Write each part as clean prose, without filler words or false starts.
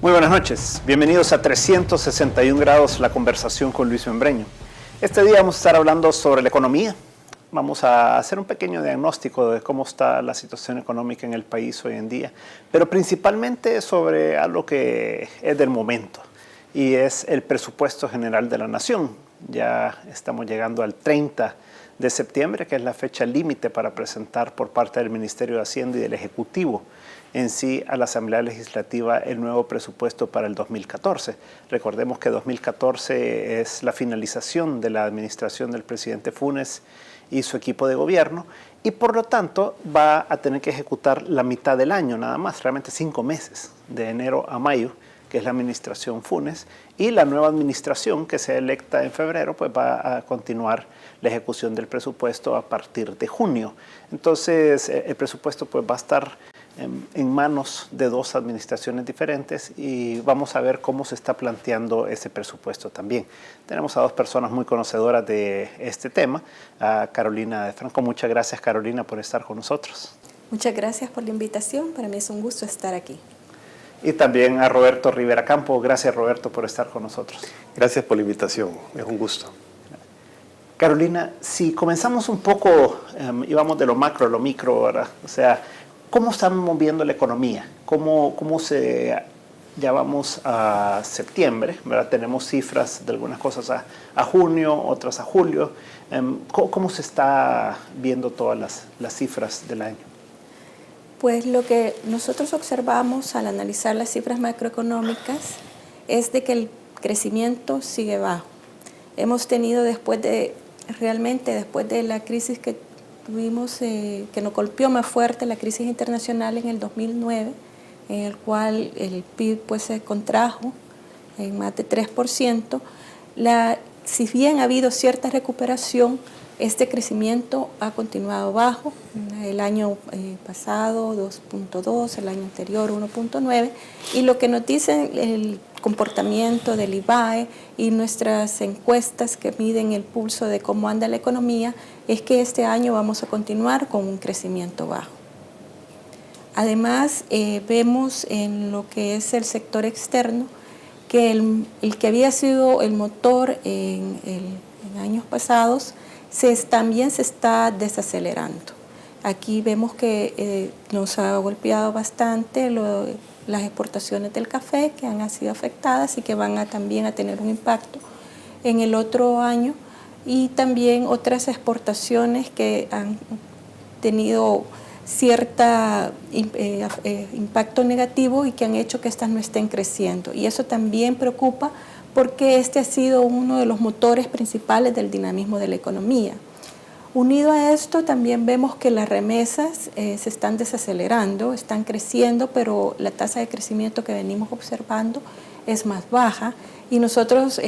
Muy buenas noches, bienvenidos a 361 grados, la conversación con Luis Membreño. Este día vamos a estar hablando sobre la economía. Vamos a hacer un pequeño diagnóstico de cómo está la situación económica en el país hoy en día, pero principalmente sobre algo que es del momento, y es el presupuesto general de la nación. Ya estamos llegando al 30 de septiembre, que es la fecha límite para presentar por parte del Ministerio de Hacienda y del Ejecutivo en sí a la Asamblea Legislativa el nuevo presupuesto para el 2014. Recordemos que 2014 es la finalización de la administración del presidente Funes y su equipo de gobierno, y por lo tanto va a tener que ejecutar la mitad del año nada más, realmente 5 meses, de enero a mayo, que es la administración Funes, y la nueva administración que sea electa en febrero pues va a continuar la ejecución del presupuesto a partir de junio. Entonces el presupuesto pues va a estar en manos de dos administraciones diferentes, y vamos a ver cómo se está planteando ese presupuesto también. Tenemos a dos personas muy conocedoras de este tema, a Carolina de Franco. Muchas gracias, Carolina, por estar con nosotros. Muchas gracias por la invitación, para mí es un gusto estar aquí. Y también a Roberto Rivera Campo. Gracias, Roberto, por estar con nosotros. Gracias por la invitación, es un gusto. Carolina, si comenzamos un poco, íbamos de lo macro a lo micro, ¿verdad? O sea, ¿cómo estamos viendo la economía? Ya vamos a septiembre, ¿verdad? Tenemos cifras de algunas cosas a junio, otras a julio. ¿Cómo se está viendo todas las cifras del año? Pues lo que nosotros observamos al analizar las cifras macroeconómicas es de que el crecimiento sigue bajo. Hemos tenido después de la crisis que tuvimos, que nos golpeó más fuerte, la crisis internacional en el 2009, en el cual el PIB pues se contrajo en más de 3%. Si bien ha habido cierta recuperación, este crecimiento ha continuado bajo. El año pasado 2.2, el año anterior 1.9, y lo que nos dice el comportamiento del IBAE y nuestras encuestas que miden el pulso de cómo anda la economía es que este año vamos a continuar con un crecimiento bajo. Además, vemos en lo que es el sector externo que el que había sido el motor en años pasados también se está desacelerando. Aquí vemos que nos ha golpeado bastante las exportaciones del café, que han sido afectadas y que van también a tener un impacto en el otro año, y también otras exportaciones que han tenido cierto impacto negativo y que han hecho que estas no estén creciendo. Y eso también preocupa, porque este ha sido uno de los motores principales del dinamismo de la economía. Unido a esto, también vemos que las remesas se están desacelerando, están creciendo, pero la tasa de crecimiento que venimos observando es más baja, y nosotros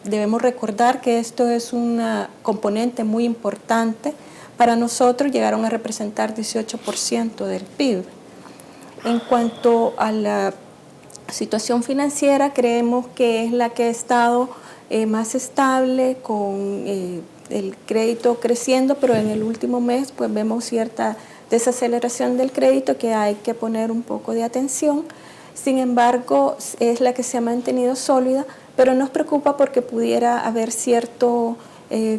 debemos recordar que esto es una componente muy importante. Para nosotros llegaron a representar 18% del PIB. En cuanto a la situación financiera, creemos que es la que ha estado más estable, con el crédito creciendo, pero en el último mes pues vemos cierta desaceleración del crédito que hay que poner un poco de atención. Sin embargo, es la que se ha mantenido sólida, pero nos preocupa porque pudiera haber cierto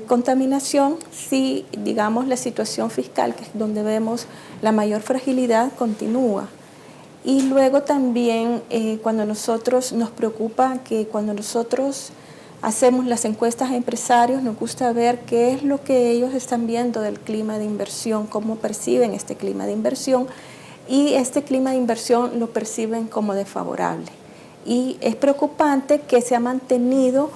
contaminación si, digamos, la situación fiscal, que es donde vemos la mayor fragilidad, continúa. Y luego también nos preocupa que cuando nosotros hacemos las encuestas a empresarios, nos gusta ver qué es lo que ellos están viendo del clima de inversión, cómo perciben este clima de inversión, y este clima de inversión lo perciben como desfavorable. Y es preocupante que se ha mantenido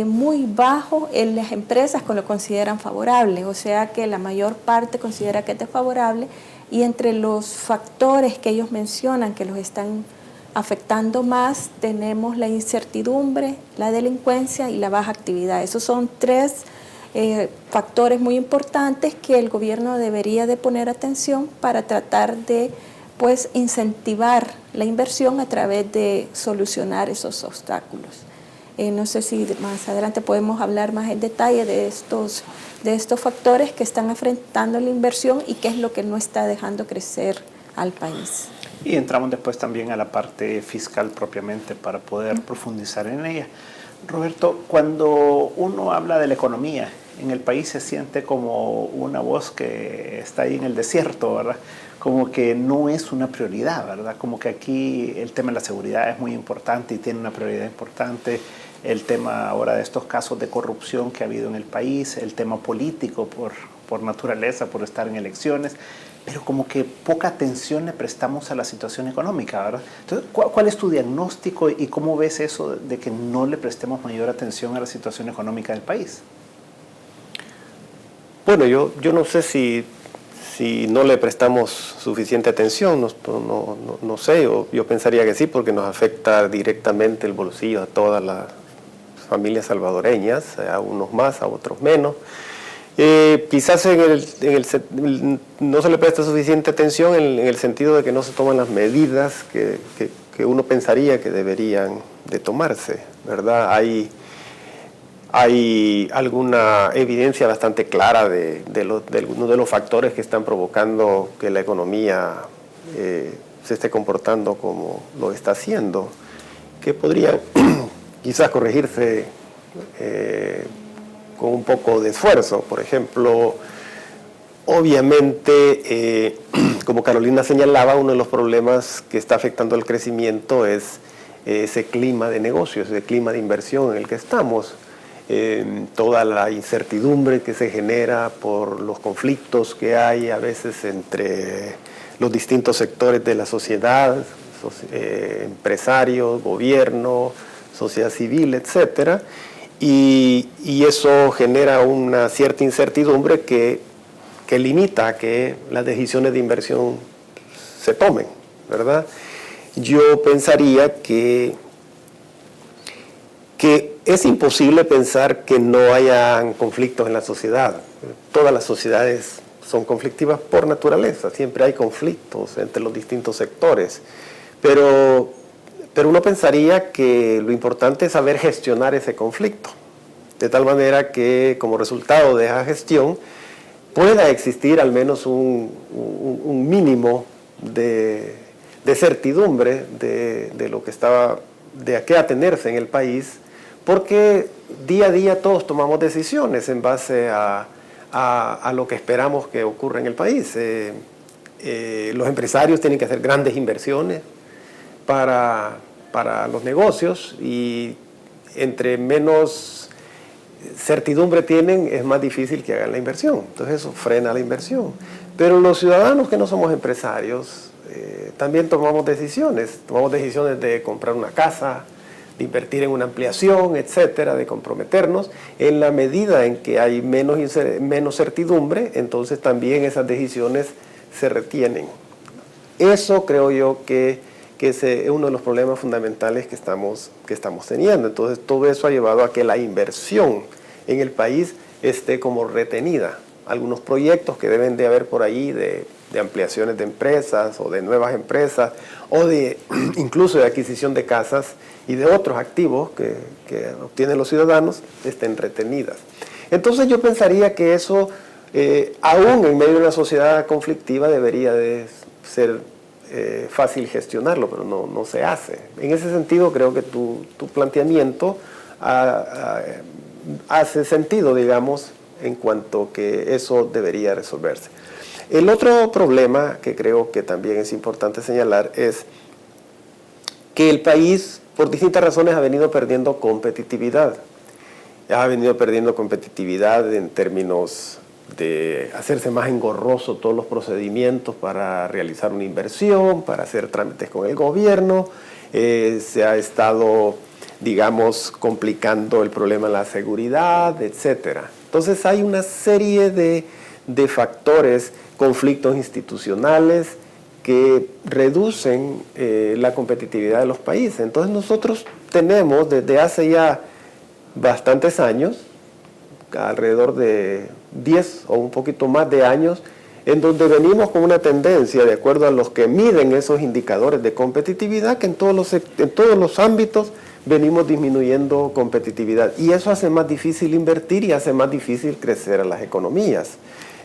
muy bajo en las empresas que lo consideran favorable, o sea que la mayor parte considera que es desfavorable, y entre los factores que ellos mencionan que los están afectando más tenemos la incertidumbre, la delincuencia y la baja actividad. Esos son tres factores muy importantes que el gobierno debería de poner atención para tratar de incentivar la inversión a través de solucionar esos obstáculos. No sé si más adelante podemos hablar más en detalle de estos factores que están afectando la inversión y qué es lo que no está dejando crecer al país. Y entramos después también a la parte fiscal propiamente para poder profundizar en ella. Roberto, cuando uno habla de la economía, en el país se siente como una voz que está ahí en el desierto, ¿verdad? Como que no es una prioridad, ¿verdad? Como que aquí el tema de la seguridad es muy importante y tiene una prioridad importante. El tema ahora de estos casos de corrupción que ha habido en el país, el tema político por naturaleza, por estar en elecciones, pero como que poca atención le prestamos a la situación económica, ¿verdad? Entonces, ¿cuál es tu diagnóstico y cómo ves eso de que no le prestemos mayor atención a la situación económica del país? Bueno, yo no sé si no le prestamos suficiente atención, no sé, yo pensaría que sí, porque nos afecta directamente el bolsillo a todas las familias salvadoreñas, a unos más, a otros menos. Quizás no se le presta suficiente atención en el sentido de que no se toman las medidas que uno pensaría que deberían de tomarse, ¿verdad? Hay alguna evidencia bastante clara de uno de los factores que están provocando que la economía se esté comportando como lo está haciendo, que podrían quizás corregirse con un poco de esfuerzo. Por ejemplo, obviamente, como Carolina señalaba, uno de los problemas que está afectando el crecimiento es ese clima de negocios, ese clima de inversión en el que estamos. Toda la incertidumbre que se genera por los conflictos que hay a veces entre los distintos sectores de la sociedad, empresarios, gobierno, sociedad civil, etcétera, y eso genera una cierta incertidumbre que limita a que las decisiones de inversión se tomen, ¿verdad? Yo pensaría que es imposible pensar que no hayan conflictos en la sociedad. Todas las sociedades son conflictivas por naturaleza, siempre hay conflictos entre los distintos sectores, pero uno pensaría que lo importante es saber gestionar ese conflicto, de tal manera que como resultado de esa gestión pueda existir al menos un mínimo de certidumbre de lo que de a qué atenerse en el país, porque día a día todos tomamos decisiones en base a lo que esperamos que ocurra en el país. Los empresarios tienen que hacer grandes inversiones para los negocios y entre menos certidumbre tienen, es más difícil que hagan la inversión. Entonces eso frena la inversión. Pero los ciudadanos que no somos empresarios también tomamos decisiones de comprar una casa, de invertir en una ampliación, etcétera, de comprometernos. En la medida en que hay menos certidumbre, entonces también esas decisiones se retienen. Eso creo yo que es uno de los problemas fundamentales que estamos teniendo. Entonces todo eso ha llevado a que la inversión en el país esté como retenida. Algunos proyectos que deben de haber por ahí de ampliaciones de empresas o de nuevas empresas o incluso de adquisición de casas y de otros activos que obtienen los ciudadanos estén retenidas. Entonces yo pensaría que eso, aún en medio de una sociedad conflictiva, debería de ser fácil gestionarlo, pero no se hace. En ese sentido creo que tu planteamiento hace sentido, digamos, en cuanto que eso debería resolverse. El otro problema que creo que también es importante señalar es que el país, por distintas razones, ha venido perdiendo competitividad. Ha venido perdiendo competitividad en términos de hacerse más engorroso todos los procedimientos para realizar una inversión, para hacer trámites con el gobierno. Se ha estado, digamos, complicando el problema de la seguridad, etcétera. Entonces hay una serie de factores, conflictos institucionales que reducen la competitividad de los países. Entonces nosotros tenemos desde hace ya bastantes años, alrededor de 10 o un poquito más de años, en donde venimos con una tendencia, de acuerdo a los que miden esos indicadores de competitividad, que en todos los ámbitos venimos disminuyendo competitividad. Y eso hace más difícil invertir y hace más difícil crecer a las economías.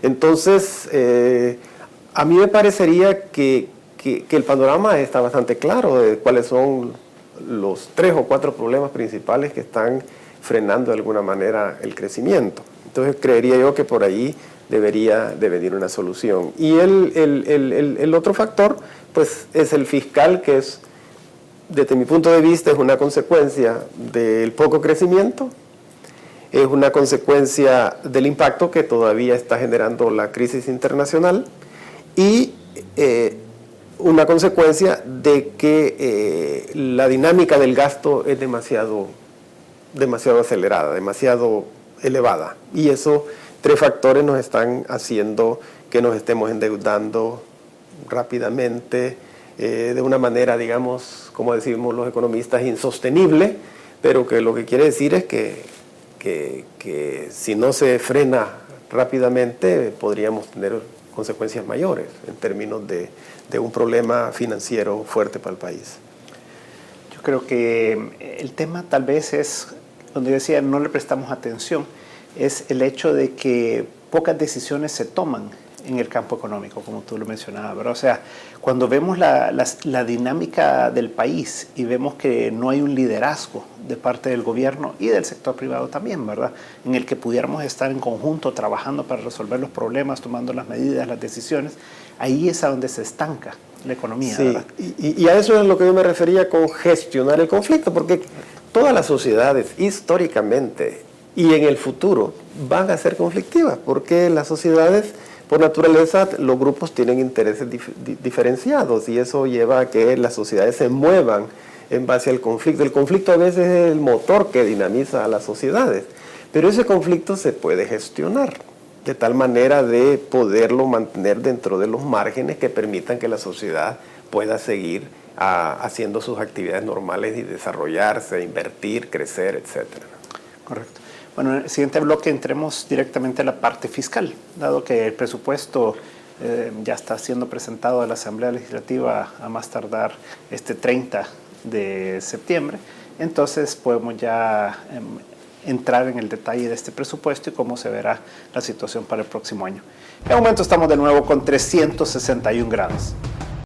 Entonces, a mí me parecería que el panorama está bastante claro de cuáles son los 3 o 4 problemas principales que están frenando de alguna manera el crecimiento. Entonces creería yo que por ahí debería de venir una solución. Y el otro factor pues es el fiscal, que es, desde mi punto de vista, es una consecuencia del poco crecimiento, es una consecuencia del impacto que todavía está generando la crisis internacional y una consecuencia de que la dinámica del gasto es demasiado acelerada, demasiado elevada. Y esos 3 factores nos están haciendo que nos estemos endeudando rápidamente, de una manera, digamos, como decimos los economistas, insostenible, pero que lo que quiere decir es que si no se frena rápidamente podríamos tener consecuencias mayores en términos de un problema financiero fuerte para el país. Yo creo que el tema tal vez es, donde yo decía, no le prestamos atención, es el hecho de que pocas decisiones se toman en el campo económico, como tú lo mencionabas, ¿verdad? O sea, cuando vemos la dinámica del país y vemos que no hay un liderazgo de parte del gobierno y del sector privado también, ¿verdad? En el que pudiéramos estar en conjunto trabajando para resolver los problemas, tomando las medidas, las decisiones, ahí es a donde se estanca la economía, sí, ¿verdad? Y a eso es lo que yo me refería con gestionar el conflicto, porque todas las sociedades históricamente y en el futuro van a ser conflictivas, porque las sociedades, por naturaleza, los grupos tienen intereses diferenciados y eso lleva a que las sociedades se muevan en base al conflicto. El conflicto a veces es el motor que dinamiza a las sociedades, pero ese conflicto se puede gestionar de tal manera de poderlo mantener dentro de los márgenes que permitan que la sociedad pueda seguir haciendo sus actividades normales y desarrollarse, invertir, crecer, etc. Correcto. Bueno, en el siguiente bloque entremos directamente a la parte fiscal, dado que el presupuesto ya está siendo presentado a la Asamblea Legislativa a más tardar este 30 de septiembre. Entonces podemos ya entrar en el detalle de este presupuesto y cómo se verá la situación para el próximo año. En un momento estamos de nuevo con 361 grados.